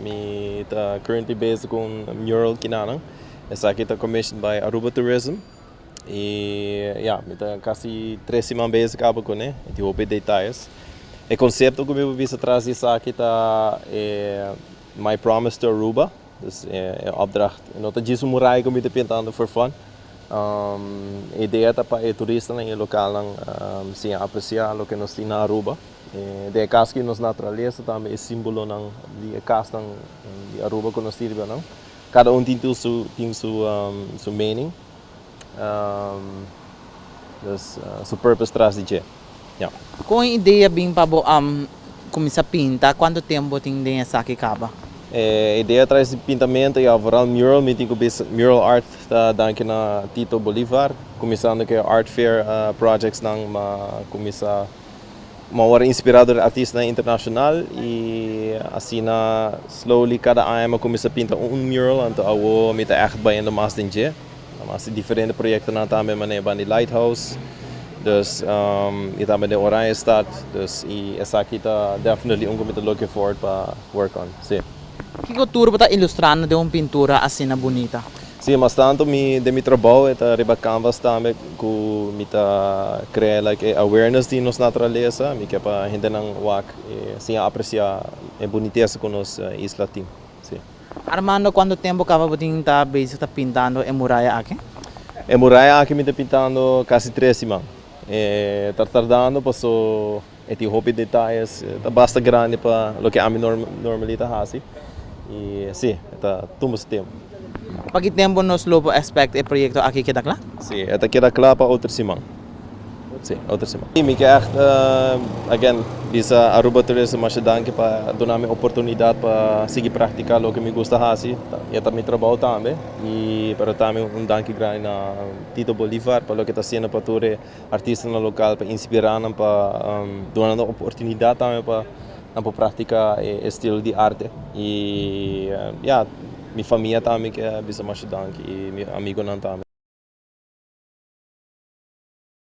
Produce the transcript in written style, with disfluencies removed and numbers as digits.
Me currently bezig com mural cayanan. Essa aqui está commissioned by Aruba Tourism. E me está quase 3 semanas bezig com né. Eu vou pedir detalhes. O concepto que eu vou trazer isso aqui está My Promise to Aruba. Dus opdracht. Não está disso Muraya que eu estou pintando for fun. A ideia é para turista na localnan sim aprecia o que nós temos na Aruba. De caso que nos natureza também é simbolonan de casnan de Aruba que nós temos não. Cada tem seu meaning. Dus seu purpose traz de yeah. Com a ideia bem para começar a pintar, quanto tempo tem essa aqui caba? A ideia traz de pintamento e overall mural, mural art daqui na Tito Bolivar, começando com art fair projects nang começar uma inspirador artista internacional e assim na slowly cada ano começa a pintar mural, então eu me tá echt bij in de mas dinge, mas diferente projetos na também maneira de lighthouse. Dus e também de Muraya stad, dus essa aqui tá definitely muito looking forward para work on. Sim. Que cultura está ilustrando de uma pintura assim bonita? Sim, mas tanto de meu trabalho é riba canvas também que me tá criar like awareness de nossa natureza, me que para gente não wak assim apreciar a boniteza com nos isla tim. Sim. Armando, quanto tempo acaba de estar bezig tá pintando em Muraya aqui? Em Muraya aqui me tá pintando quase 3 semanas. Tá tardando, passou esse hobby detalhes, tá bastante grande para o que a mim normalmente faz. E sim, está tomando tempo. Para que tempo nos lobo aspect o projeto aqui queda claro? Sim, está queda claro para outra semana. Sim, outra semana. E me quer again, bisa Aruba Tourism mas danke para dar-me oportunidade para seguir praticar o que me gosta fazer. Eu também trabalho também e para também danke grande na Tito Bolivar para o que está sendo para todos artistas no local para inspirar para dar oportunidade também para praticar estilo de arte e minha família também que é bisa mas danke e meu amigo não também.